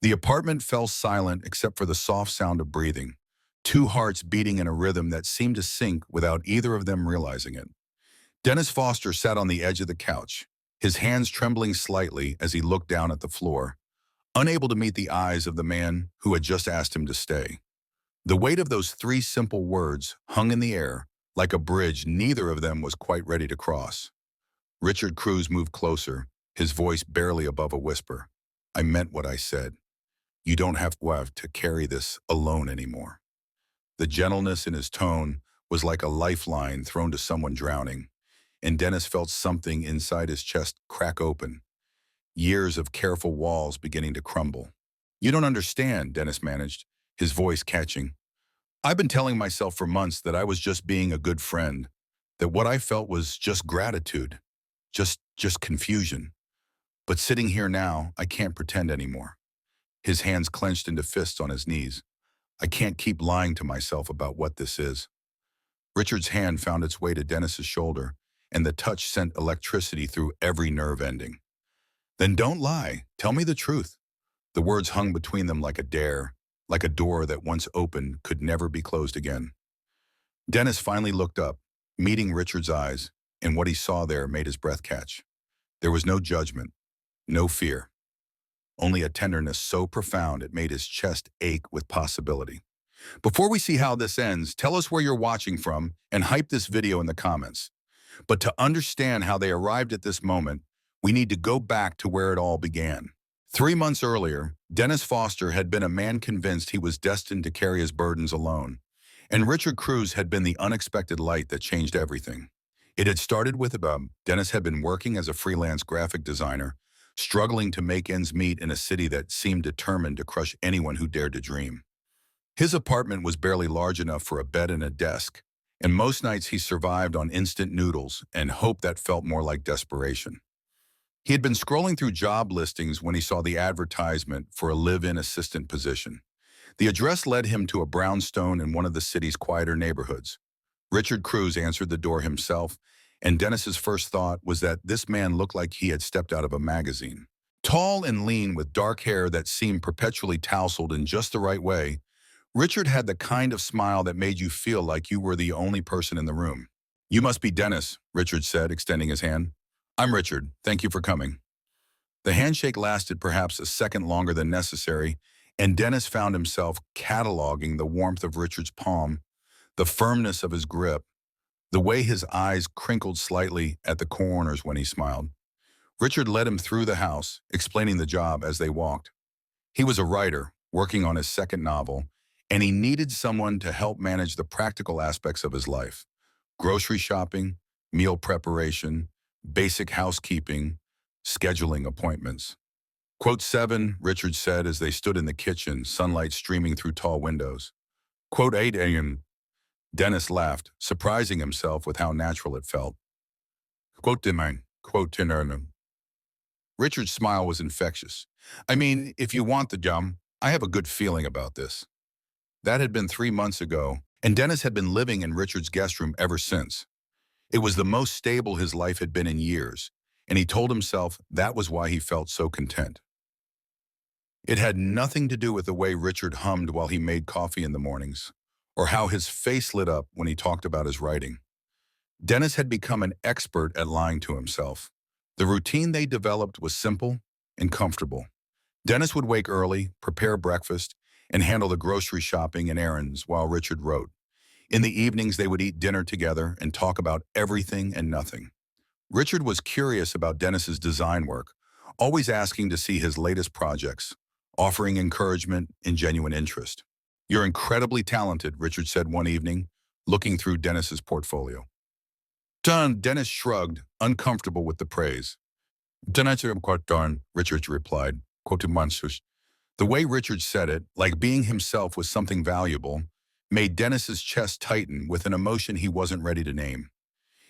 The apartment fell silent except for the soft sound of breathing, two hearts beating in a rhythm that seemed to sync without either of them realizing it. Dennis Foster sat on the edge of the couch, his hands trembling slightly as he looked down at the floor, unable to meet the eyes of the man who had just asked him to stay. The weight of those three simple words hung in the air, like a bridge neither of them was quite ready to cross. Richard Cruz moved closer, his voice barely above a whisper. "I meant what I said. You don't have to carry this alone anymore." The gentleness in his tone was like a lifeline thrown to someone drowning, and Dennis felt something inside his chest crack open, years of careful walls beginning to crumble. "You don't understand," Dennis managed, his voice catching. "I've been telling myself for months that I was just being a good friend, that what I felt was just gratitude, just confusion. But sitting here now, I can't pretend anymore." His hands clenched into fists on his knees. "I can't keep lying to myself about what this is." Richard's hand found its way to Dennis's shoulder, and the touch sent electricity through every nerve ending. "Then don't lie. Tell me the truth." The words hung between them like a dare, like a door that once opened could never be closed again. Dennis finally looked up, meeting Richard's eyes, and what he saw there made his breath catch. There was no judgment, no fear, only a tenderness so profound it made his chest ache with possibility. Before we see how this ends, tell us where you're watching from and hype this video in the comments. But to understand how they arrived at this moment, we need to go back to where it all began. 3 months earlier, Dennis Foster had been a man convinced he was destined to carry his burdens alone, and Richard Cruz had been the unexpected light that changed everything. It had started with Dennis had been working as a freelance graphic designer, struggling to make ends meet in a city that seemed determined to crush anyone who dared to dream. His apartment was barely large enough for a bed and a desk, and most nights he survived on instant noodles and hope that felt more like desperation. He had been scrolling through job listings when he saw the advertisement for a live-in assistant position. The address led him to a brownstone in one of the city's quieter neighborhoods. Richard Cruz answered the door himself, and Dennis's first thought was that this man looked like he had stepped out of a magazine. Tall and lean with dark hair that seemed perpetually tousled in just the right way, Richard had the kind of smile that made you feel like you were the only person in the room. "You must be Dennis," Richard said, extending his hand. "I'm Richard. Thank you for coming." The handshake lasted perhaps a second longer than necessary, and Dennis found himself cataloging the warmth of Richard's palm, the firmness of his grip, the way his eyes crinkled slightly at the corners when he smiled. Richard led him through the house, explaining the job as they walked. He was a writer, working on his second novel, and he needed someone to help manage the practical aspects of his life: grocery shopping, meal preparation, basic housekeeping, scheduling appointments. Quote 7, Richard said as they stood in the kitchen, sunlight streaming through tall windows. Quote 8 a.m. Dennis laughed, surprising himself with how natural it felt. Quote 9, quote 10. Richard's smile was infectious. "I mean, if you want the job, I have a good feeling about this." That had been 3 months ago, and Dennis had been living in Richard's guest room ever since. It was the most stable his life had been in years, and he told himself that was why he felt so content. It had nothing to do with the way Richard hummed while he made coffee in the mornings, or how his face lit up when he talked about his writing. Dennis had become an expert at lying to himself. The routine they developed was simple and comfortable. Dennis would wake early, prepare breakfast, and handle the grocery shopping and errands while Richard wrote. In the evenings, they would eat dinner together and talk about everything and nothing. Richard was curious about Dennis's design work, always asking to see his latest projects, offering encouragement and genuine interest. "You're incredibly talented," Richard said one evening, looking through Dennis's portfolio. Dennis shrugged, uncomfortable with the praise. "Dennis, I'm quite done," Richard replied. Quoted monsters. The way Richard said it, like being himself was something valuable, made Dennis's chest tighten with an emotion he wasn't ready to name.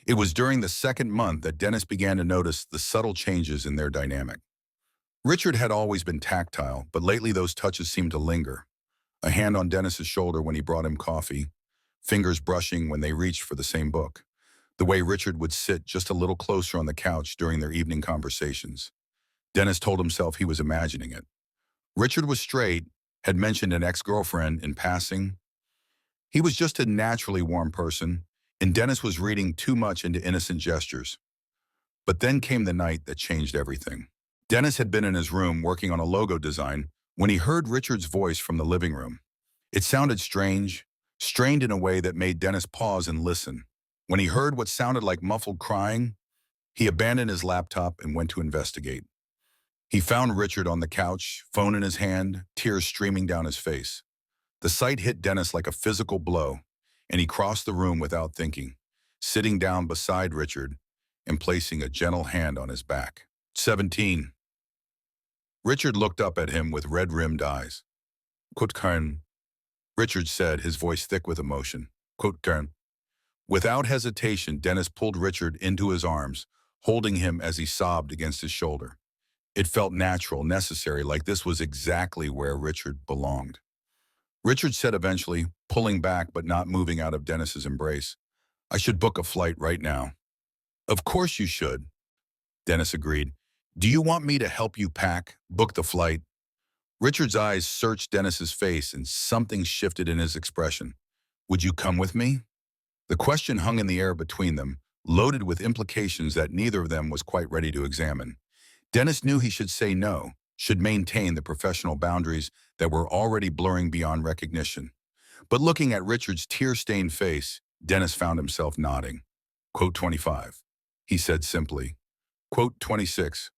It was during the second month that Dennis began to notice the subtle changes in their dynamic. Richard had always been tactile, but lately those touches seemed to linger. A hand on Dennis's shoulder when he brought him coffee, fingers brushing when they reached for the same book, the way Richard would sit just a little closer on the couch during their evening conversations. Dennis told himself he was imagining it. Richard was straight, had mentioned an ex-girlfriend in passing. He was just a naturally warm person, and Dennis was reading too much into innocent gestures. But then came the night that changed everything. Dennis had been in his room working on a logo design when he heard Richard's voice from the living room. It sounded strange, strained in a way that made Dennis pause and listen. When he heard what sounded like muffled crying, he abandoned his laptop and went to investigate. He found Richard on the couch, phone in his hand, tears streaming down his face. The sight hit Dennis like a physical blow, and he crossed the room without thinking, sitting down beside Richard and placing a gentle hand on his back. 17. Richard looked up at him with red-rimmed eyes. Quote, Kern, Richard said, his voice thick with emotion. Quote, Kern. Without hesitation, Dennis pulled Richard into his arms, holding him as he sobbed against his shoulder. It felt natural, necessary, like this was exactly where Richard belonged. Richard said eventually, pulling back but not moving out of Dennis's embrace, I should book a flight right now. Of course you should, Dennis agreed. Do you want me to help you pack, book the flight? Richard's eyes searched Dennis's face and something shifted in his expression. Would you come with me? The question hung in the air between them, loaded with implications that neither of them was quite ready to examine. Dennis knew he should say no, should maintain the professional boundaries that were already blurring beyond recognition. But looking at Richard's tear-stained face, Dennis found himself nodding. Quote 25. He said simply. Quote 26.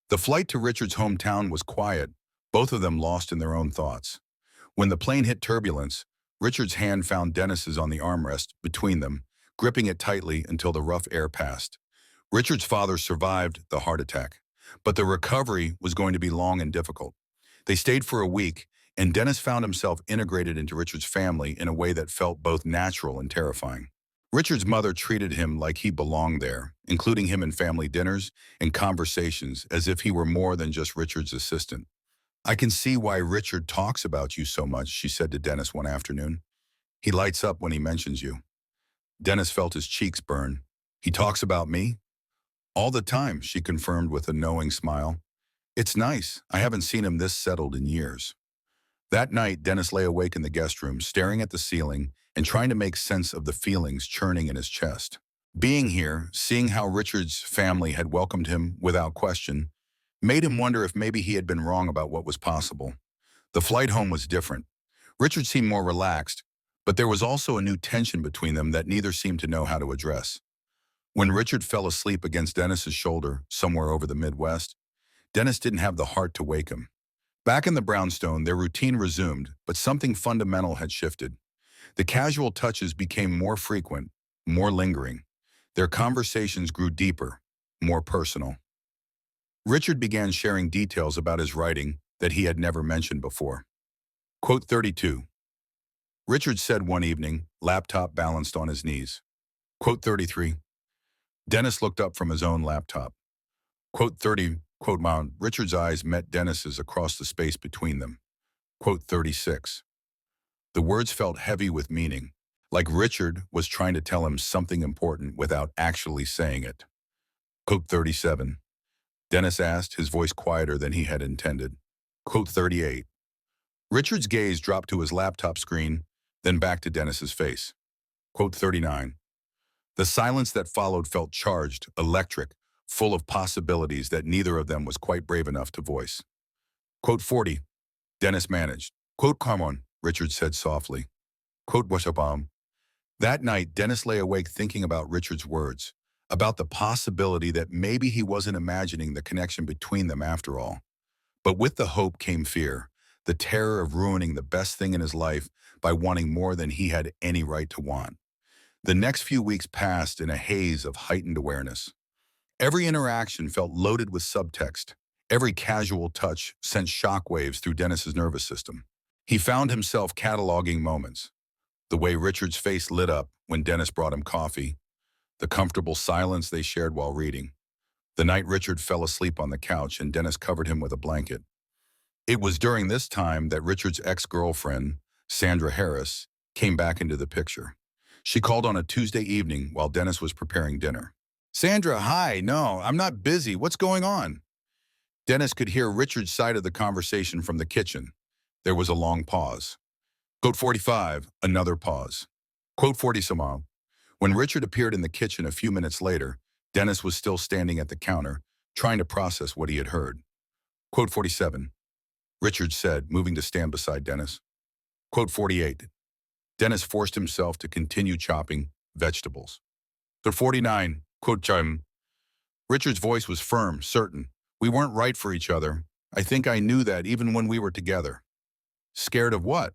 The flight to Richard's hometown was quiet, both of them lost in their own thoughts. When the plane hit turbulence, Richard's hand found Dennis's on the armrest between them, gripping it tightly until the rough air passed. Richard's father survived the heart attack, but the recovery was going to be long and difficult. They stayed for a week, and Dennis found himself integrated into Richard's family in a way that felt both natural and terrifying. Richard's mother treated him like he belonged there, including him in family dinners and conversations as if he were more than just Richard's assistant. I can see why Richard talks about you so much, she said to Dennis one afternoon. He lights up when he mentions you. Dennis felt his cheeks burn. He talks about me? All the time, she confirmed with a knowing smile. It's nice. I haven't seen him this settled in years. That night, Dennis lay awake in the guest room, staring at the ceiling and trying to make sense of the feelings churning in his chest. Being here, seeing how Richard's family had welcomed him without question, made him wonder if maybe he had been wrong about what was possible. The flight home was different. Richard seemed more relaxed, but there was also a new tension between them that neither seemed to know how to address. When Richard fell asleep against Dennis's shoulder, somewhere over the Midwest, Dennis didn't have the heart to wake him. Back in the brownstone, their routine resumed, but something fundamental had shifted. The casual touches became more frequent, more lingering. Their conversations grew deeper, more personal. Richard began sharing details about his writing that he had never mentioned before. Quote 32. Richard said one evening, laptop balanced on his knees. Quote 33. Dennis looked up from his own laptop. Quote 30, quote Mount. Richard's eyes met Dennis's across the space between them. Quote 36. The words felt heavy with meaning, like Richard was trying to tell him something important without actually saying it. Quote 37. Dennis asked, his voice quieter than he had intended. Quote 38. Richard's gaze dropped to his laptop screen, then back to Dennis's face. Quote 39. The silence that followed felt charged, electric, full of possibilities that neither of them was quite brave enough to voice. Quote 40. Dennis managed. Quote come on, Richard said softly. Quote what's up, That night, Dennis lay awake thinking about Richard's words, about the possibility that maybe he wasn't imagining the connection between them after all. But with the hope came fear, the terror of ruining the best thing in his life by wanting more than he had any right to want. The next few weeks passed in a haze of heightened awareness. Every interaction felt loaded with subtext. Every casual touch sent shockwaves through Dennis's nervous system. He found himself cataloging moments. The way Richard's face lit up when Dennis brought him coffee. The comfortable silence they shared while reading. The night Richard fell asleep on the couch and Dennis covered him with a blanket. It was during this time that Richard's ex-girlfriend, Sandra Harris, came back into the picture. She called on a Tuesday evening while Dennis was preparing dinner. Sandra, hi, no, I'm not busy. What's going on? Dennis could hear Richard's side of the conversation from the kitchen. There was a long pause. Quote 45, another pause. Quote 40 some. When Richard appeared in the kitchen a few minutes later, Dennis was still standing at the counter, trying to process what he had heard. Quote 47, Richard said, moving to stand beside Dennis. Quote 48, Dennis forced himself to continue chopping vegetables. Quote 49, quote chime. Richard's voice was firm, certain. We weren't right for each other. I think I knew that even when we were together. Scared of what?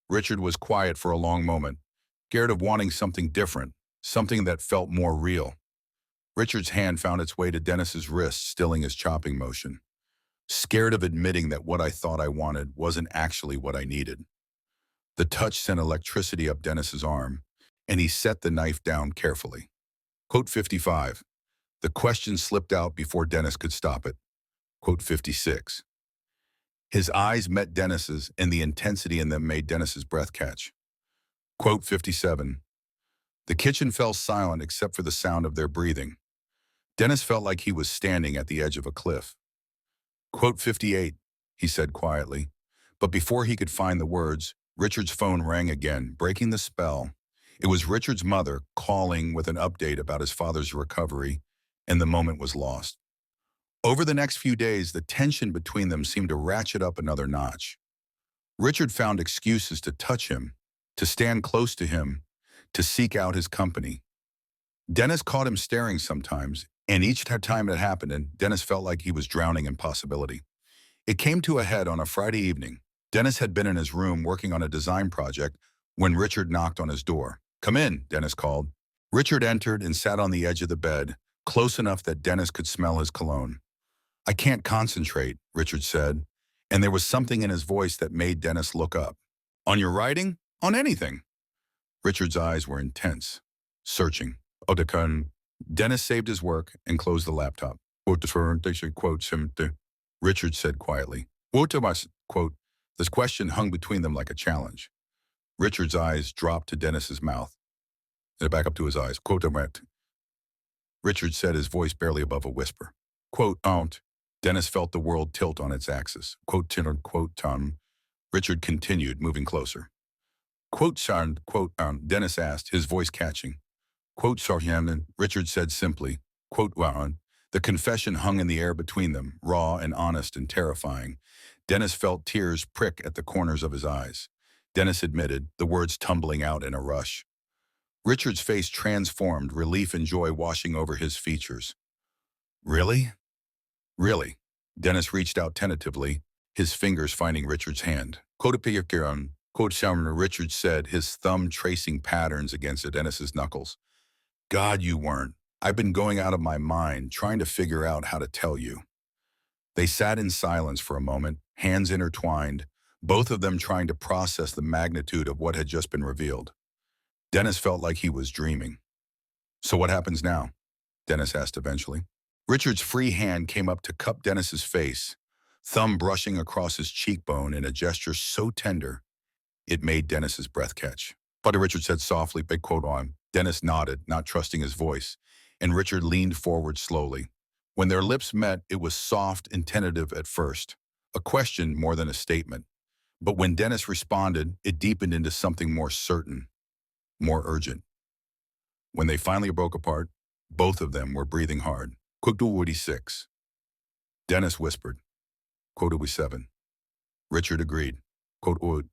Richard was quiet for a long moment, scared of wanting something different, something that felt more real. Richard's hand found its way to Dennis's wrist, stilling his chopping motion. Scared of admitting that what I thought I wanted wasn't actually what I needed. The touch sent electricity up Dennis's arm, and he set the knife down carefully. Quote 55. The question slipped out before Dennis could stop it. Quote 56. His eyes met Dennis's, and the intensity in them made Dennis's breath catch. Quote 57. The kitchen fell silent except for the sound of their breathing. Dennis felt like he was standing at the edge of a cliff. Quote 58, he said quietly. But before he could find the words, Richard's phone rang again, breaking the spell. It was Richard's mother calling with an update about his father's recovery, and the moment was lost. Over the next few days, the tension between them seemed to ratchet up another notch. Richard found excuses to touch him, to stand close to him, to seek out his company. Dennis caught him staring sometimes, and each time it happened, and Dennis felt like he was drowning in possibility. It came to a head on a Friday evening. Dennis had been in his room working on a design project when Richard knocked on his door. Come in, Dennis called. Richard entered and sat on the edge of the bed, close enough that Dennis could smell his cologne. I can't concentrate, Richard said, and there was something in his voice that made Dennis look up. On your writing? On anything? Richard's eyes were intense, searching. Dennis saved his work and closed the laptop. Richard said quietly. Quote, this question hung between them like a challenge. Richard's eyes dropped to Dennis's mouth, and back up to his eyes. Quote, Richard said, his voice barely above a whisper. Quote, aunt. Dennis felt the world tilt on its axis. Quote, Tom. Richard continued, moving closer. Quote, sound, quote, Dennis asked, his voice catching. Quote, Sarhamden, Richard said simply. Quote, Waron. The confession hung in the air between them, raw and honest and terrifying. Dennis felt tears prick at the corners of his eyes. Dennis admitted, the words tumbling out in a rush. Richard's face transformed, relief and joy washing over his features. Really? Really? Dennis reached out tentatively, his fingers finding Richard's hand. Quote, Richard said, his thumb tracing patterns against Dennis's knuckles. God, you weren't. I've been going out of my mind, trying to figure out how to tell you. They sat in silence for a moment, hands intertwined, both of them trying to process the magnitude of what had just been revealed. Dennis felt like he was dreaming. So what happens now? Dennis asked eventually. Richard's free hand came up to cup Dennis's face, thumb brushing across his cheekbone in a gesture so tender, it made Dennis's breath catch. But Richard said softly, big quote on. Dennis nodded, not trusting his voice, and Richard leaned forward slowly. When their lips met, it was soft and tentative at first, a question more than a statement. But when Dennis responded, it deepened into something more certain, more urgent. When they finally broke apart, both of them were breathing hard. Quote, 6. Dennis whispered. Quote, 7. Richard agreed. Quote,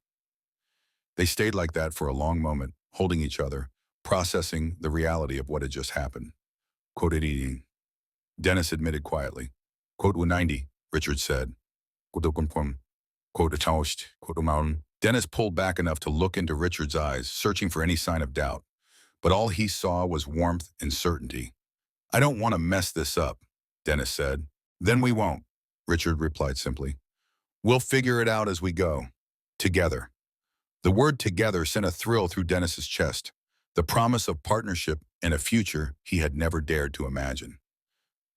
they stayed like that for a long moment, holding each other, processing the reality of what had just happened. Quote, eating. Dennis admitted quietly. Quote, 90, Richard said. Quote, toast. Quote, Dennis pulled back enough to look into Richard's eyes, searching for any sign of doubt. But all he saw was warmth and certainty. I don't want to mess this up, Dennis said. Then we won't, Richard replied simply. We'll figure it out as we go. Together. The word together sent a thrill through Dennis's chest, the promise of partnership and a future he had never dared to imagine.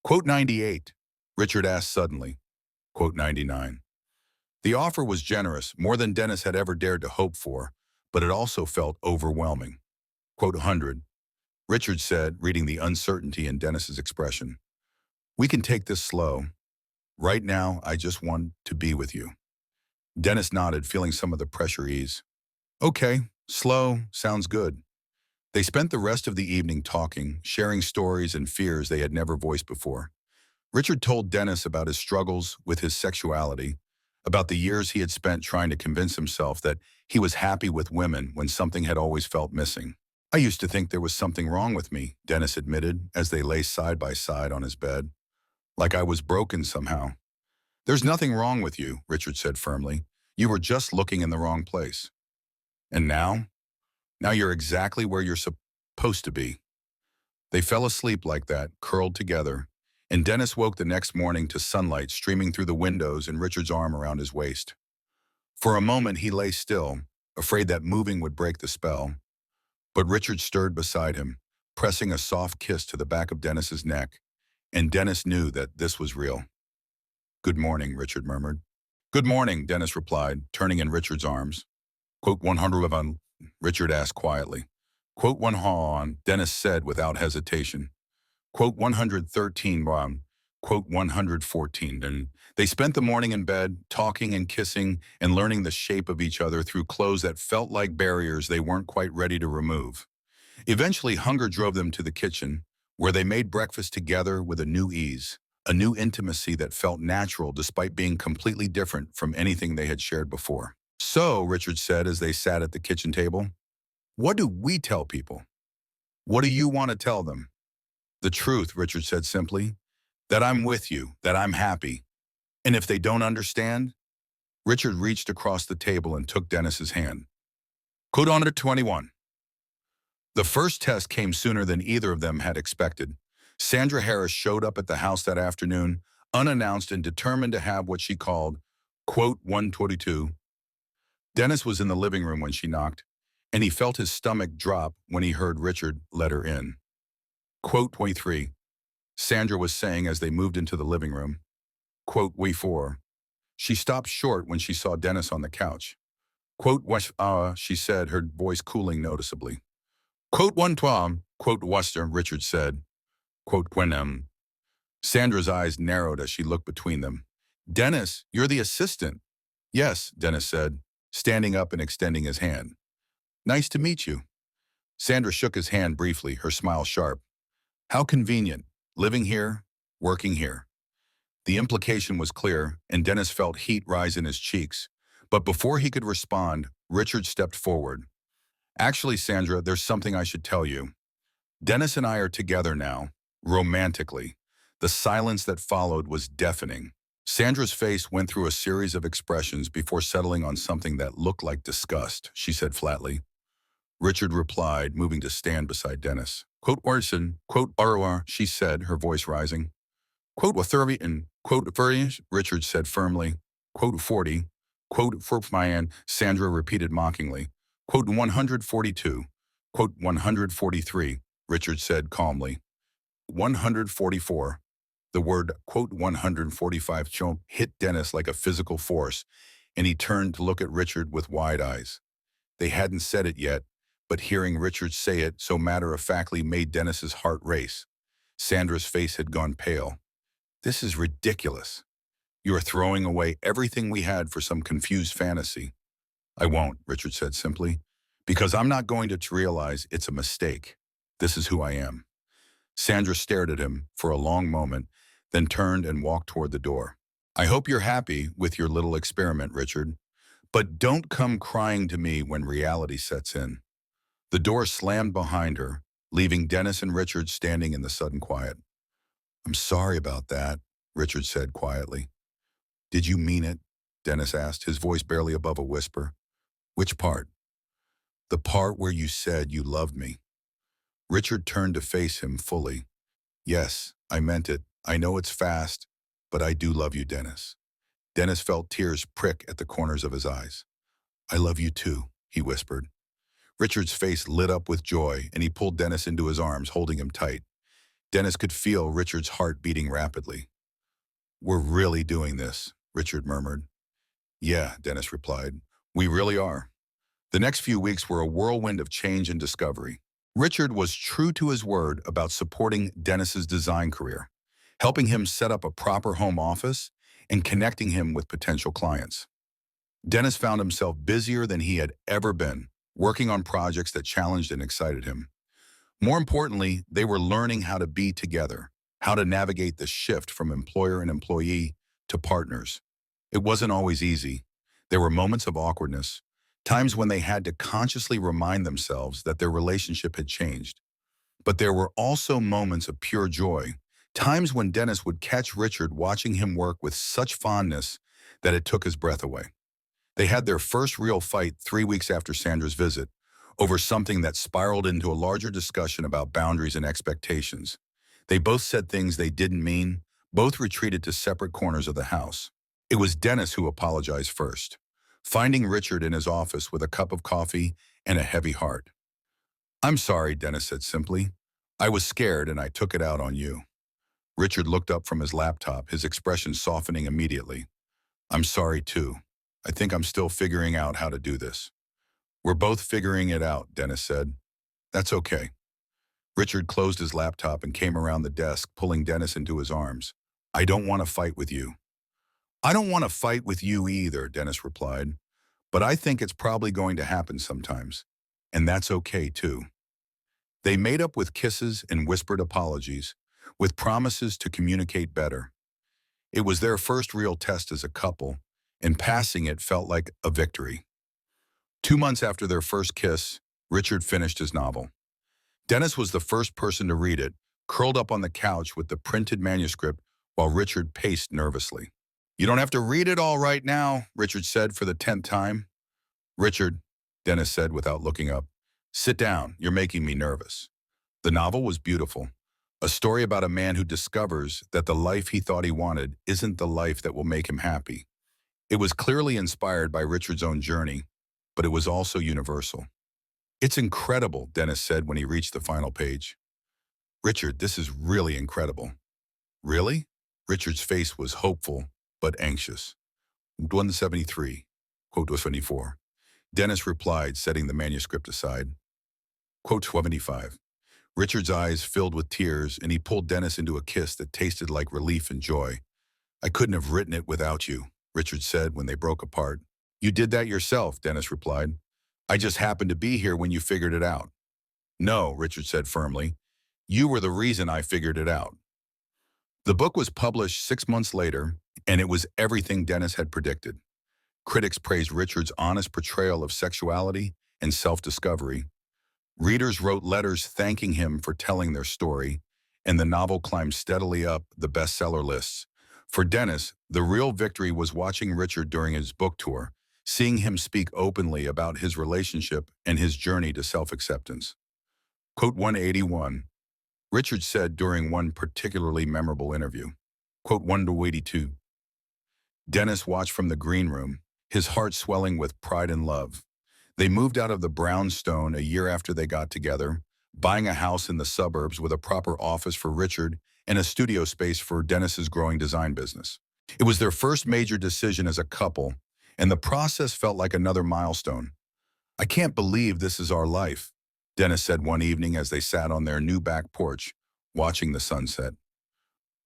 Quote 98, Richard asked suddenly. Quote 99. The offer was generous, more than Dennis had ever dared to hope for, but it also felt overwhelming. Quote 100, Richard said, reading the uncertainty in Dennis's expression. We can take this slow. Right now, I just want to be with you. Dennis nodded, feeling some of the pressure ease. Okay, slow, sounds good. They spent the rest of the evening talking, sharing stories and fears they had never voiced before. Richard told Dennis about his struggles with his sexuality, about the years he had spent trying to convince himself that he was happy with women when something had always felt missing. I used to think there was something wrong with me, Dennis admitted as they lay side by side on his bed, like I was broken somehow. There's nothing wrong with you, Richard said firmly. You were just looking in the wrong place. And now? Now you're exactly where you're supposed to be. They fell asleep like that, curled together, and Dennis woke the next morning to sunlight streaming through the windows and Richard's arm around his waist. For a moment he lay still, afraid that moving would break the spell, but Richard stirred beside him, pressing a soft kiss to the back of Dennis's neck, and Dennis knew that this was real. Good morning, Richard murmured. Good morning, Dennis replied, turning in Richard's arms. Quote 100 Richard asked quietly. Quote 100, Dennis said without hesitation. Quote 113, quote 114. And they spent the morning in bed, talking and kissing and learning the shape of each other through clothes that felt like barriers they weren't quite ready to remove. Eventually, hunger drove them to the kitchen, where they made breakfast together with a new ease, a new intimacy that felt natural despite being completely different from anything they had shared before. So, Richard said as they sat at the kitchen table, what do we tell people? What do you want to tell them? The truth, Richard said simply, that I'm with you, that I'm happy. And if they don't understand? Richard reached across the table and took Dennis's hand. Code on to 21. The first test came sooner than either of them had expected. Sandra Harris showed up at the house that afternoon, unannounced and determined to have what she called, quote 122. Dennis was in the living room when she knocked, and he felt his stomach drop when he heard Richard let her in. Quote 23. Sandra was saying as they moved into the living room. Quote we four. She stopped short when she saw Dennis on the couch. Quote she said, her voice cooling noticeably. Quote one twam, quote Wester, Richard said. Quote when Sandra's eyes narrowed as she looked between them. Dennis, you're the assistant. Yes, Dennis said, standing up and extending his hand. Nice to meet you. Sandra shook his hand briefly, her smile sharp. How convenient, living here, working here. The implication was clear, and Dennis felt heat rise in his cheeks. But before he could respond, Richard stepped forward. Actually, Sandra, there's something I should tell you. Dennis and I are together now, romantically. The silence that followed was deafening. Sandra's face went through a series of expressions before settling on something that looked like disgust, she said flatly. Richard replied, moving to stand beside Dennis. Quote Orson, quote Arwa, she said, her voice rising. Quote Wathurvi and quote Furious, Richard said firmly. Quote 40, quote Furfmayan, Sandra repeated mockingly. Quote 142, quote 143, Richard said calmly. 144. The word, quote 145, hit Dennis like a physical force, and he turned to look at Richard with wide eyes. They hadn't said it yet, but hearing Richard say it so matter-of-factly made Dennis's heart race. Sandra's face had gone pale. This is ridiculous. You are throwing away everything we had for some confused fantasy. I won't, Richard said simply, because I'm not going to realize it's a mistake. This is who I am. Sandra stared at him for a long moment, then turned and walked toward the door. I hope you're happy with your little experiment, Richard, but don't come crying to me when reality sets in. The door slammed behind her, leaving Dennis and Richard standing in the sudden quiet. I'm sorry about that, Richard said quietly. Did you mean it? Dennis asked, his voice barely above a whisper. Which part? The part where you said you loved me. Richard turned to face him fully. Yes, I meant it. I know it's fast, but I do love you, Dennis. Dennis felt tears prick at the corners of his eyes. I love you too, he whispered. Richard's face lit up with joy, and he pulled Dennis into his arms, holding him tight. Dennis could feel Richard's heart beating rapidly. We're really doing this, Richard murmured. Yeah, Dennis replied. We really are. The next few weeks were a whirlwind of change and discovery. Richard was true to his word about supporting Dennis's design career, helping him set up a proper home office and connecting him with potential clients. Dennis found himself busier than he had ever been, working on projects that challenged and excited him. More importantly, they were learning how to be together, how to navigate the shift from employer and employee to partners. It wasn't always easy. There were moments of awkwardness, times when they had to consciously remind themselves that their relationship had changed. But there were also moments of pure joy, times when Dennis would catch Richard watching him work with such fondness that it took his breath away. They had their first real fight 3 weeks after Sandra's visit, over something that spiraled into a larger discussion about boundaries and expectations. They both said things they didn't mean, both retreated to separate corners of the house. It was Dennis who apologized first, finding Richard in his office with a cup of coffee and a heavy heart. "I'm sorry," Dennis said simply. "I was scared and I took it out on you." Richard looked up from his laptop, his expression softening immediately. "I'm sorry too. I think I'm still figuring out how to do this." "We're both figuring it out," Dennis said. "That's okay." Richard closed his laptop and came around the desk, pulling Dennis into his arms. "I don't want to fight with you." "I don't want to fight with you either," Dennis replied. "But I think it's probably going to happen sometimes. And that's okay too." They made up with kisses and whispered apologies, with promises to communicate better. It was their first real test as a couple, and passing it felt like a victory. 2 months after their first kiss, Richard finished his novel. Dennis was the first person to read it, curled up on the couch with the printed manuscript while Richard paced nervously. "You don't have to read it all right now," Richard said for the 10th time. "Richard," Dennis said without looking up, "sit down, you're making me nervous." The novel was beautiful, a story about a man who discovers that the life he thought he wanted isn't the life that will make him happy. It was clearly inspired by Richard's own journey, but it was also universal. "It's incredible," Dennis said when he reached the final page. "Richard, this is really incredible." "Really?" Richard's face was hopeful, but anxious. 173, quote 24. Dennis replied, setting the manuscript aside. Quote 75. Richard's eyes filled with tears, and he pulled Dennis into a kiss that tasted like relief and joy. "I couldn't have written it without you," Richard said when they broke apart. "You did that yourself," Dennis replied. "I just happened to be here when you figured it out." "No," Richard said firmly. "You were the reason I figured it out." The book was published 6 months later, and it was everything Dennis had predicted. Critics praised Richard's honest portrayal of sexuality and self-discovery. Readers wrote letters thanking him for telling their story, and the novel climbed steadily up the bestseller lists. For Dennis, the real victory was watching Richard during his book tour, seeing him speak openly about his relationship and his journey to self-acceptance. Quote 181. Richard said during one particularly memorable interview. Quote 182. Dennis watched from the green room, his heart swelling with pride and love. They moved out of the brownstone a year after they got together, buying a house in the suburbs with a proper office for Richard and a studio space for Dennis's growing design business. It was their first major decision as a couple, and the process felt like another milestone. "I can't believe this is our life," Dennis said one evening as they sat on their new back porch, watching the sunset.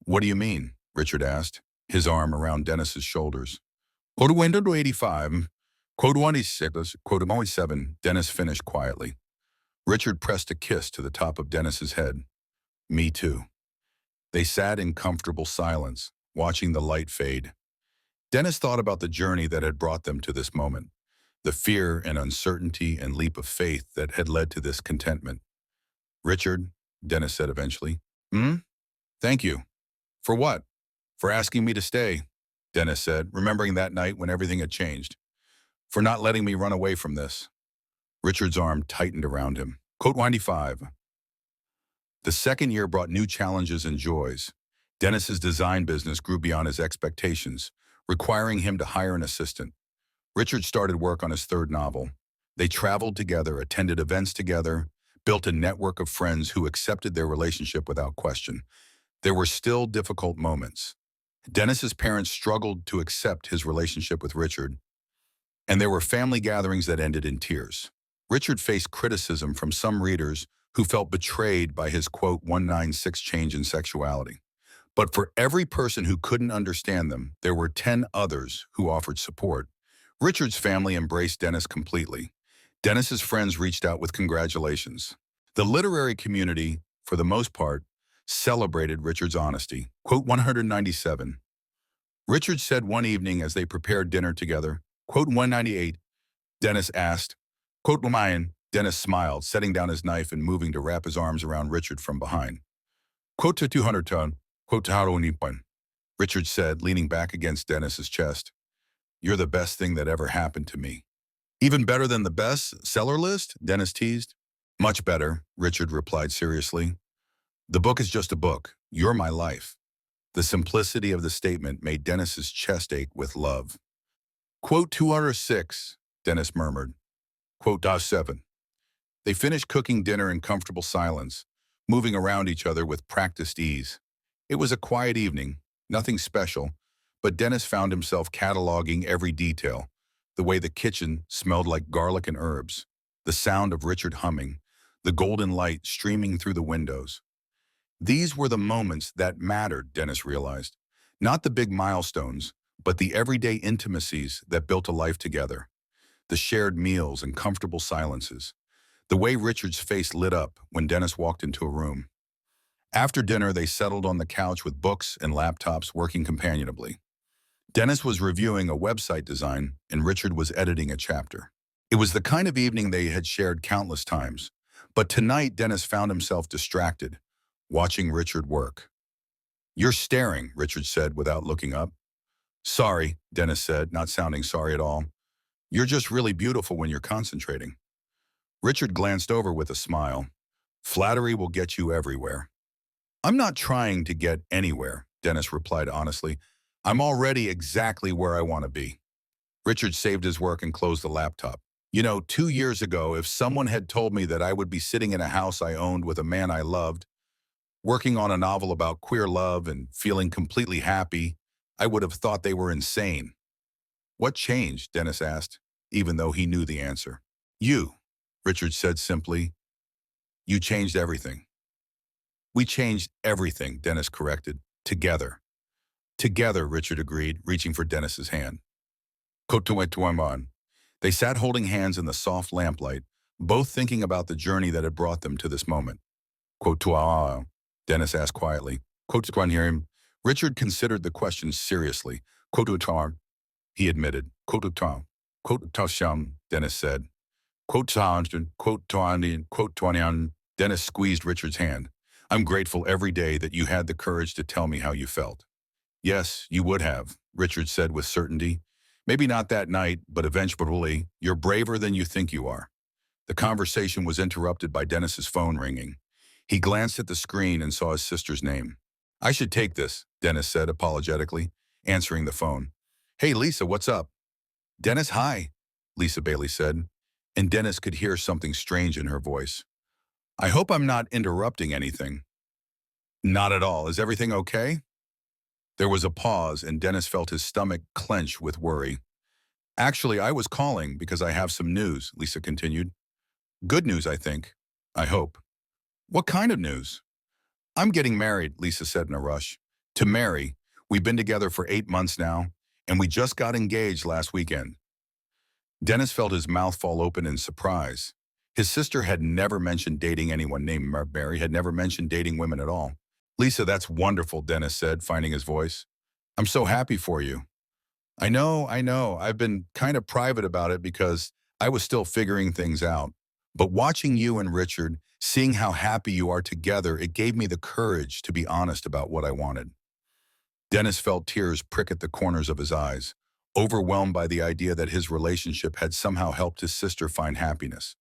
"What do you mean?" Richard asked, his arm around Dennis's shoulders. Quote 185, quote 186, quote 187, Dennis finished quietly. Richard pressed a kiss to the top of Dennis's head. "Me too." They sat in comfortable silence, watching the light fade. Dennis thought about the journey that had brought them to this moment, the fear and uncertainty and leap of faith that had led to this contentment. "Richard," Dennis said eventually. Thank you." "For what?" "For asking me to stay," Dennis said, remembering that night when everything had changed. "For not letting me run away from this." Richard's arm tightened around him. Quote 95. The second year brought new challenges and joys. Dennis's design business grew beyond his expectations, requiring him to hire an assistant. Richard started work on his third novel. They traveled together, attended events together, built a network of friends who accepted their relationship without question. There were still difficult moments. Dennis's parents struggled to accept his relationship with Richard, and there were family gatherings that ended in tears. Richard faced criticism from some readers who felt betrayed by his quote 196 change in sexuality. But for every person who couldn't understand them, there were 10 others who offered support. Richard's family embraced Dennis completely. Dennis's friends reached out with congratulations. The literary community, for the most part, celebrated Richard's honesty. Quote 197. Richard said one evening as they prepared dinner together. Quote 198. Dennis asked. Quote Mayan. Dennis smiled, setting down his knife and moving to wrap his arms around Richard from behind. Quote to 200 ton. Quote to Haronipan. Richard said, leaning back against Dennis's chest. You're the best thing that ever happened to me. Even better than the best seller list? Dennis teased. Much better, Richard replied seriously. The book is just a book. You're my life. The simplicity of the statement made Dennis's chest ache with love. Quote 206, Dennis murmured. Quote 7. They finished cooking dinner in comfortable silence, moving around each other with practiced ease. It was a quiet evening, nothing special, but Dennis found himself cataloging every detail. The way the kitchen smelled like garlic and herbs, the sound of Richard humming, the golden light streaming through the windows. These were the moments that mattered, Dennis realized. Not the big milestones, but the everyday intimacies that built a life together. The shared meals and comfortable silences. The way Richard's face lit up when Dennis walked into a room. After dinner, they settled on the couch with books and laptops working companionably. Dennis was reviewing a website design, and Richard was editing a chapter. It was the kind of evening they had shared countless times. But tonight, Dennis found himself distracted, watching Richard work. You're staring, Richard said without looking up. Sorry, Dennis said, not sounding sorry at all. You're just really beautiful when you're concentrating. Richard glanced over with a smile. Flattery will get you everywhere. I'm not trying to get anywhere, Dennis replied honestly. I'm already exactly where I want to be. Richard saved his work and closed the laptop. 2 years ago, if someone had told me that I would be sitting in a house I owned with a man I loved, working on a novel about queer love and feeling completely happy, I would have thought they were insane. What changed? Dennis asked, even though he knew the answer. You, Richard said simply. You changed everything. We changed everything, Dennis corrected. Together. Together, Richard agreed, reaching for Dennis's hand. Kotuetuaman. They sat holding hands in the soft lamplight, both thinking about the journey that had brought them to this moment. Kotua, Dennis asked quietly. Kotuanhirim. Richard considered the question seriously. Kotutar, he admitted. Kotutar. Kotutasham, Dennis said. Kotuanjan, Kotuanian, Kotuanian. Dennis squeezed Richard's hand. I'm grateful every day that you had the courage to tell me how you felt. Yes, you would have, Richard said with certainty. Maybe not that night, but eventually, you're braver than you think you are. The conversation was interrupted by Dennis's phone ringing. He glanced at the screen and saw his sister's name. I should take this, Dennis said apologetically, answering the phone. Hey, Lisa, what's up? Dennis, hi, Lisa Bailey said, and Dennis could hear something strange in her voice. I hope I'm not interrupting anything. Not at all. Is everything okay? There was a pause, and Dennis felt his stomach clench with worry. Actually, I was calling because I have some news, Lisa continued. Good news, I think. I hope. What kind of news? I'm getting married, Lisa said in a rush. To marry. We've been together for 8 months now, and we just got engaged last weekend. Dennis felt his mouth fall open in surprise. His sister had never mentioned dating anyone named Mary, had never mentioned dating women at all. Lisa, that's wonderful, Dennis said, finding his voice. I'm so happy for you. I know. I've been kind of private about it because I was still figuring things out. But watching you and Richard, seeing how happy you are together, it gave me the courage to be honest about what I wanted. Dennis felt tears prick at the corners of his eyes, overwhelmed by the idea that his relationship had somehow helped his sister find happiness.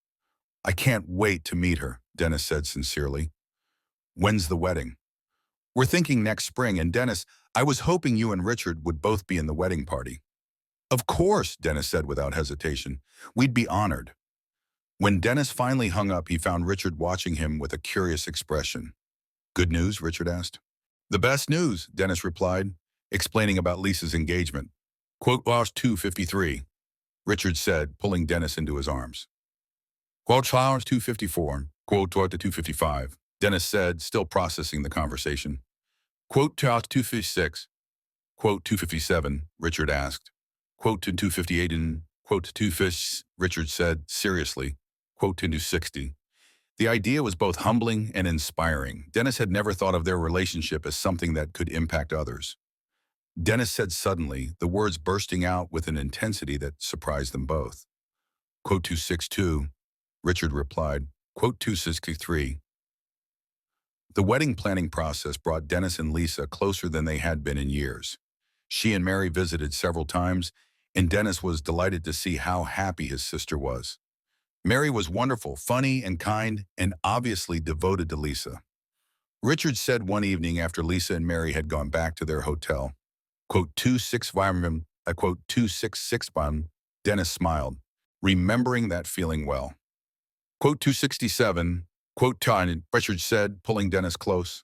I can't wait to meet her, Dennis said sincerely. When's the wedding? We're thinking next spring, and Dennis, I was hoping you and Richard would both be in the wedding party. Of course, Dennis said without hesitation. We'd be honored. When Dennis finally hung up, he found Richard watching him with a curious expression. Good news? Richard asked. The best news, Dennis replied, explaining about Lisa's engagement. Quote lost 253, Richard said, pulling Dennis into his arms. Quote flowers 254, quote toward the 255, Dennis said, still processing the conversation. Quote to 256, quote 257, Richard asked. Quote to 258 and quote to 250, Richard said, seriously. Quote to 260. The idea was both humbling and inspiring. Dennis had never thought of their relationship as something that could impact others. Dennis said suddenly, the words bursting out with an intensity that surprised them both. Quote 262, Richard replied. Quote 263. The wedding planning process brought Dennis and Lisa closer than they had been in years. She and Mary visited several times, and Dennis was delighted to see how happy his sister was. Mary was wonderful, funny, and kind, and obviously devoted to Lisa. Richard said one evening after Lisa and Mary had gone back to their hotel, quote 265, quote 266, Dennis smiled, remembering that feeling well. Quote 267, quote 10, Richard said, pulling Dennis close.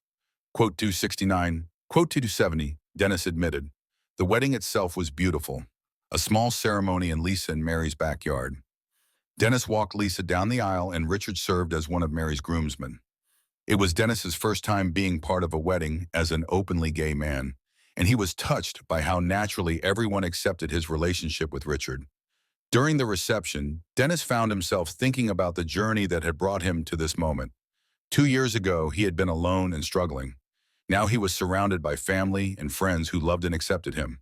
Quote 269, quote 270, Dennis admitted. The wedding itself was beautiful, a small ceremony in Lisa and Mary's backyard. Dennis walked Lisa down the aisle and Richard served as one of Mary's groomsmen. It was Dennis's first time being part of a wedding as an openly gay man, and he was touched by how naturally everyone accepted his relationship with Richard. During the reception, Dennis found himself thinking about the journey that had brought him to this moment. 2 years ago, he had been alone and struggling. Now he was surrounded by family and friends who loved and accepted him.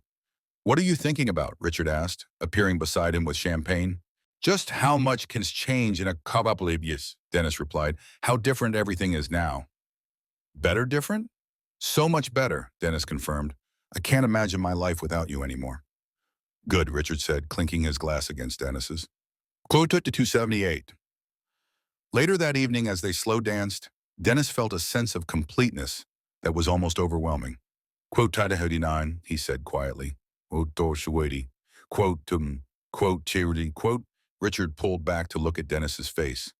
What are you thinking about? Richard asked, appearing beside him with champagne. Just how much can change in a couple of years, Dennis replied. How different everything is now. Better different? So much better, Dennis confirmed. I can't imagine my life without you anymore. Good, Richard said, clinking his glass against Dennis's. Quote to 278. Later that evening, as they slow danced, Dennis felt a sense of completeness that was almost overwhelming. Quote Tadahudinine, he said quietly. Quote Dorshawadi. Quote Charity. Quote. Richard pulled back to look at Dennis's face.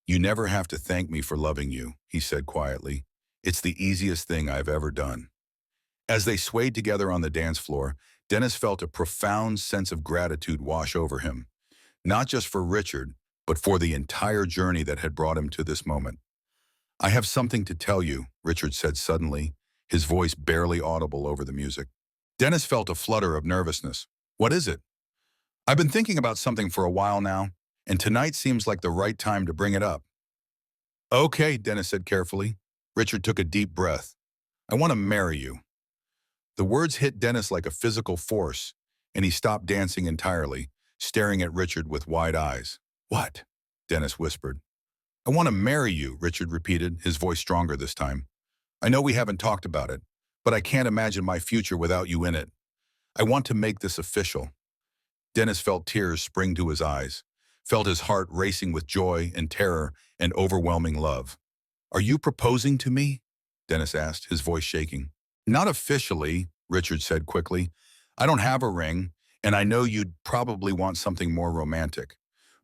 You never have to thank me for loving you, he said quietly. It's the easiest thing I've ever done. As they swayed together on the dance floor, Dennis felt a profound sense of gratitude wash over him, not just for Richard, but for the entire journey that had brought him to this moment. I have something to tell you, Richard said suddenly, his voice barely audible over the music. Dennis felt a flutter of nervousness. What is it? I've been thinking about something for a while now, and tonight seems like the right time to bring it up. Okay, Dennis said carefully. Richard took a deep breath. I want to marry you. The words hit Dennis like a physical force, and he stopped dancing entirely, staring at Richard with wide eyes. What? Dennis whispered. I want to marry you, Richard repeated, his voice stronger this time. I know we haven't talked about it, but I can't imagine my future without you in it. I want to make this official. Dennis felt tears spring to his eyes, felt his heart racing with joy and terror and overwhelming love. Are you proposing to me? Dennis asked, his voice shaking. Not officially, Richard said quickly. I don't have a ring, and I know you'd probably want something more romantic.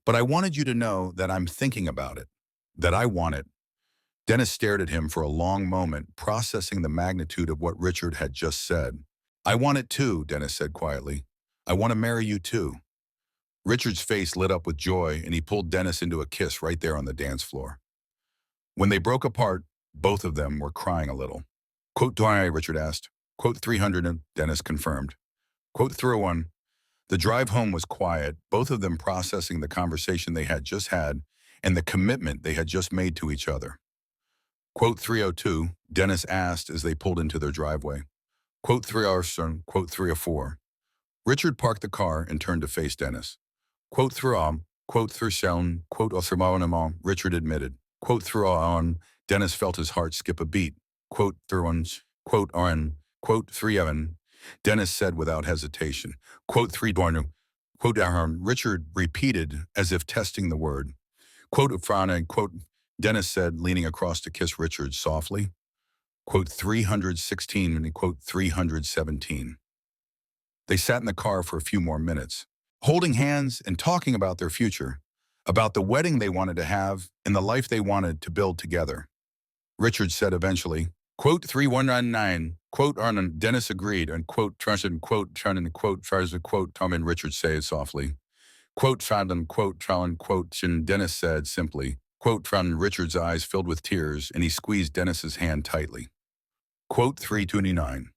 But I wanted you to know that I'm thinking about it, that I want it. Dennis stared at him for a long moment, processing the magnitude of what Richard had just said. I want it too, Dennis said quietly. I want to marry you too. Richard's face lit up with joy, and he pulled Dennis into a kiss right there on the dance floor. When they broke apart, both of them were crying a little. Quote, do I, Richard asked. Quote 300, Dennis confirmed. Quote 301. The drive home was quiet, both of them processing the conversation they had just had and the commitment they had just made to each other. Quote 302, Dennis asked as they pulled into their driveway. Quote 303, quote 304. Richard parked the car and turned to face Dennis. Quote through quote through sound, quote authormanement, Richard admitted. Quote through on, Dennis felt his heart skip a beat. Quote through quote on, quote 311, Dennis said without hesitation. Quote 3 quote Richard repeated as if testing the word. Quote Frana, quote, Dennis said, leaning across to kiss Richard softly. Quote 316 and quote 317. They sat in the car for a few more minutes, holding hands and talking about their future, about the wedding they wanted to have and the life they wanted to build together. Richard said eventually, quote 3199, quote Arnon, Dennis agreed, and quote Trunson, quote Trunan, quote Farza, quote Tom, and Richard said softly. Quote Fadlan, quote Trallan, quote Chin, Dennis said simply. Quote Trallan, Richard's eyes filled with tears, and he squeezed Dennis's hand tightly. Quote 329.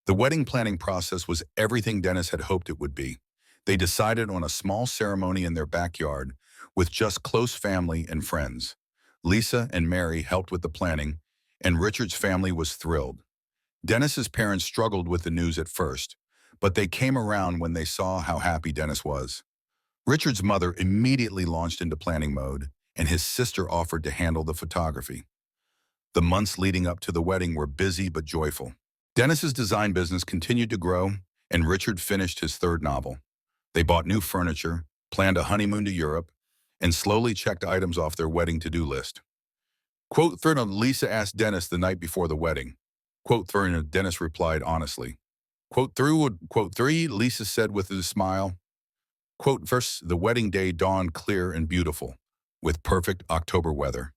The wedding planning process was everything Dennis had hoped it would be. They decided on a small ceremony in their backyard with just close family and friends. Lisa and Mary helped with the planning, and Richard's family was thrilled. Dennis's parents struggled with the news at first, but they came around when they saw how happy Dennis was. Richard's mother immediately launched into planning mode, and his sister offered to handle the photography. The months leading up to the wedding were busy but joyful. Dennis's design business continued to grow, and Richard finished his third novel. They bought new furniture, planned a honeymoon to Europe, and slowly checked items off their wedding to-do list. Quote 3, Lisa asked Dennis the night before the wedding. Quote 3, Dennis replied honestly. Quote 3, Lisa said with a smile. Quote, first, the wedding day dawned clear and beautiful, with perfect October weather.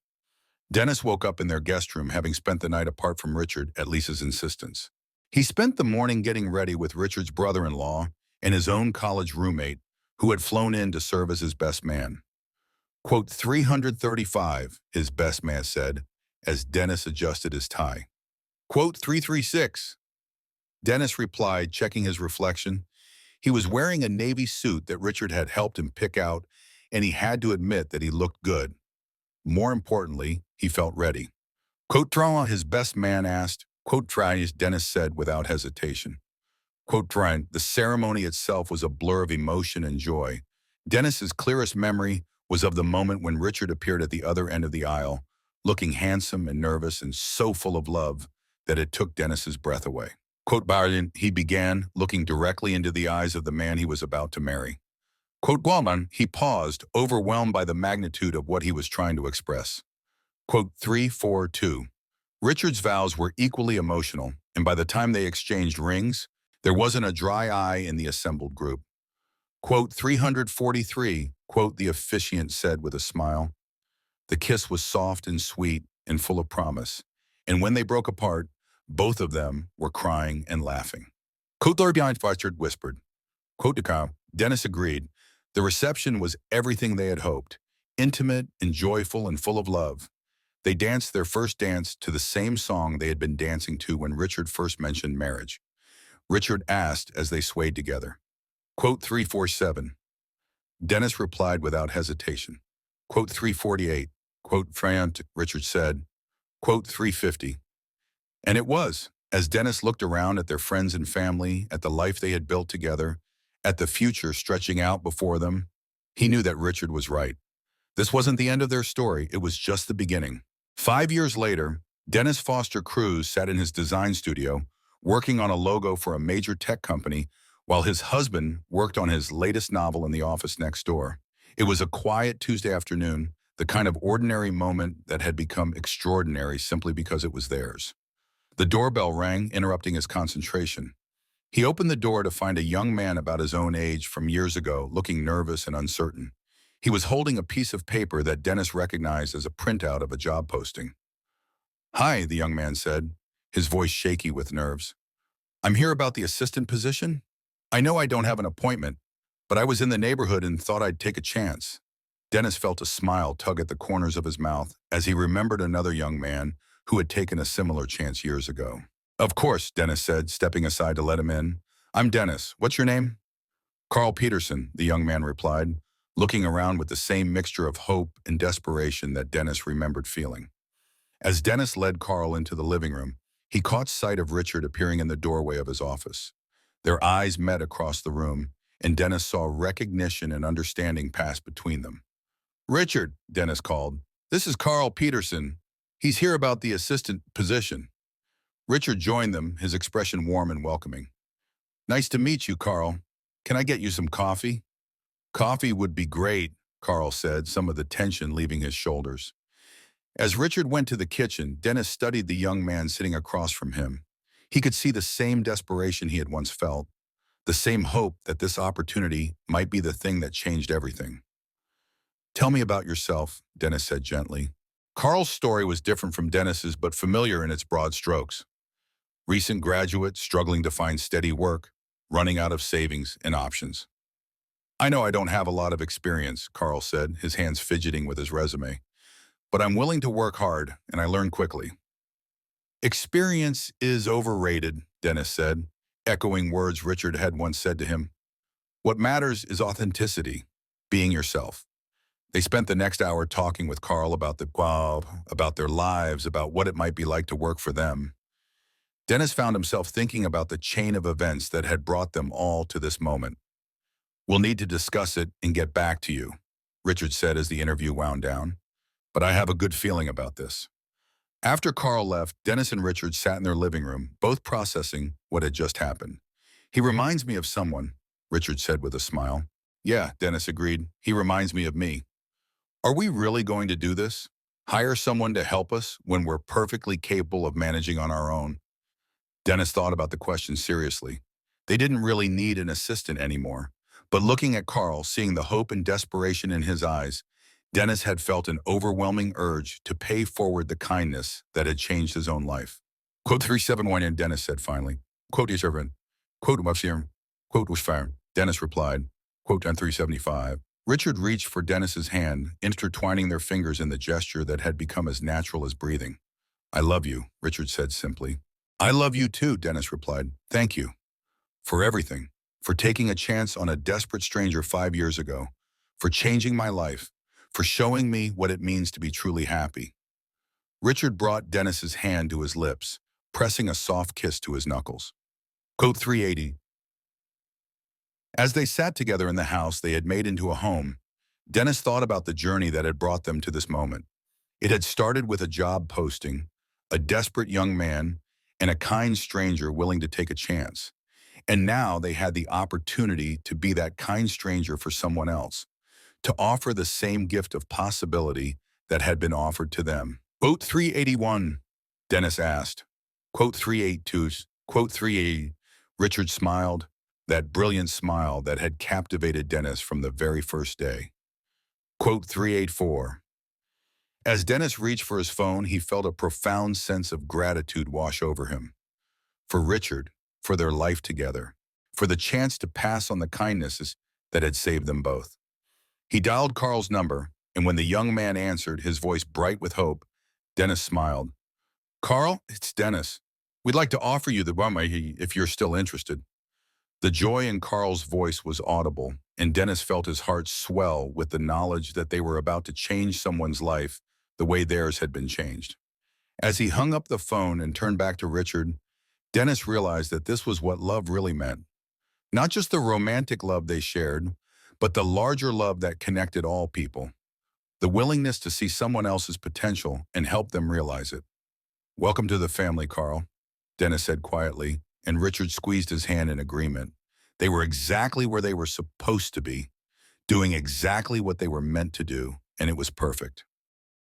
Dennis woke up in their guest room, having spent the night apart from Richard at Lisa's insistence. He spent the morning getting ready with Richard's brother-in-law and his own college roommate, who had flown in to serve as his best man. Quote 335, his best man said, as Dennis adjusted his tie. Quote 336. Dennis replied, checking his reflection. He was wearing a navy suit that Richard had helped him pick out, and he had to admit that he looked good. More importantly, he felt ready. Quote Trauma, his best man asked. Quote Try, Dennis said without hesitation. Quote Try, the ceremony itself was a blur of emotion and joy. Dennis's clearest memory was of the moment when Richard appeared at the other end of the aisle, looking handsome and nervous and so full of love that it took Dennis's breath away. Quote Byron, he began, looking directly into the eyes of the man he was about to marry. Quote Gualman, he paused, overwhelmed by the magnitude of what he was trying to express. Quote 342. Richard's vows were equally emotional, and by the time they exchanged rings, there wasn't a dry eye in the assembled group. Quote 343, quote the officiant said with a smile. The kiss was soft and sweet and full of promise, and when they broke apart, both of them were crying and laughing. Quote Richard whispered. Quote Decau, Dennis agreed. The reception was everything they had hoped, intimate and joyful and full of love. They danced their first dance to the same song they had been dancing to when Richard first mentioned marriage. Richard asked as they swayed together. Quote 347. Dennis replied without hesitation. Quote 348. Quote Friant, Richard said. Quote 350. And it was, as Dennis looked around at their friends and family, at the life they had built together, at the future stretching out before them, he knew that Richard was right. This wasn't the end of their story, it was just the beginning. 5 years later, Dennis Foster Cruz sat in his design studio, working on a logo for a major tech company, while his husband worked on his latest novel in the office next door. It was a quiet Tuesday afternoon, the kind of ordinary moment that had become extraordinary simply because it was theirs. The doorbell rang, interrupting his concentration. He opened the door to find a young man about his own age from years ago, looking nervous and uncertain. He was holding a piece of paper that Dennis recognized as a printout of a job posting. Hi, the young man said, his voice shaky with nerves. I'm here about the assistant position. I know I don't have an appointment, but I was in the neighborhood and thought I'd take a chance. Dennis felt a smile tug at the corners of his mouth as he remembered another young man who had taken a similar chance years ago. Of course, Dennis said, stepping aside to let him in. I'm Dennis. What's your name? Carl Peterson, the young man replied, looking around with the same mixture of hope and desperation that Dennis remembered feeling. As Dennis led Carl into the living room, he caught sight of Richard appearing in the doorway of his office. Their eyes met across the room, and Dennis saw recognition and understanding pass between them. Richard, Dennis called, this is Carl Peterson. He's here about the assistant position. Richard joined them, his expression warm and welcoming. Nice to meet you, Carl. Can I get you some coffee? Coffee would be great, Carl said, some of the tension leaving his shoulders. As Richard went to the kitchen, Dennis studied the young man sitting across from him. He could see the same desperation he had once felt, the same hope that this opportunity might be the thing that changed everything. Tell me about yourself, Dennis said gently. Carl's story was different from Dennis's, but familiar in its broad strokes. Recent graduate, struggling to find steady work, running out of savings and options. I know I don't have a lot of experience, Carl said, his hands fidgeting with his resume. But I'm willing to work hard, and I learn quickly. Experience is overrated, Dennis said, echoing words Richard had once said to him. What matters is authenticity, being yourself. They spent the next hour talking with Carl about about their lives, about what it might be like to work for them. Dennis found himself thinking about the chain of events that had brought them all to this moment. We'll need to discuss it and get back to you, Richard said as the interview wound down. But I have a good feeling about this. After Carl left, Dennis and Richard sat in their living room, both processing what had just happened. He reminds me of someone, Richard said with a smile. Yeah, Dennis agreed. He reminds me of me. Are we really going to do this? Hire someone to help us when we're perfectly capable of managing on our own? Dennis thought about the question seriously. They didn't really need an assistant anymore. But looking at Carl, seeing the hope and desperation in his eyes, Dennis had felt an overwhelming urge to pay forward the kindness that had changed his own life. Quote 371, and Dennis said finally. Quote is servant. Quote was here. Quote was fire. Dennis replied. Quote on 375. Richard reached for Dennis's hand, intertwining their fingers in the gesture that had become as natural as breathing. I love you, Richard said simply. I love you too, Dennis replied. Thank you. For everything. For taking a chance on a desperate stranger 5 years ago. For changing my life. For showing me what it means to be truly happy. Richard brought Dennis's hand to his lips, pressing a soft kiss to his knuckles. Quote 380. As they sat together in the house they had made into a home, Dennis thought about the journey that had brought them to this moment. It had started with a job posting, a desperate young man, and a kind stranger willing to take a chance. And now they had the opportunity to be that kind stranger for someone else, to offer the same gift of possibility that had been offered to them. Quote 381, Dennis asked. Quote 382, quote 380. Richard smiled, that brilliant smile that had captivated Dennis from the very first day. Quote 384. As Dennis reached for his phone, he felt a profound sense of gratitude wash over him. For Richard, for their life together, for the chance to pass on the kindnesses that had saved them both. He dialed Carl's number, and when the young man answered, his voice bright with hope, Dennis smiled. Carl, it's Dennis. We'd like to offer you the room if you're still interested. The joy in Carl's voice was audible, and Dennis felt his heart swell with the knowledge that they were about to change someone's life the way theirs had been changed. As he hung up the phone and turned back to Richard, Dennis realized that this was what love really meant. Not just the romantic love they shared, but the larger love that connected all people. The willingness to see someone else's potential and help them realize it. Welcome to the family, Carl, Dennis said quietly, and Richard squeezed his hand in agreement. They were exactly where they were supposed to be, doing exactly what they were meant to do, and it was perfect.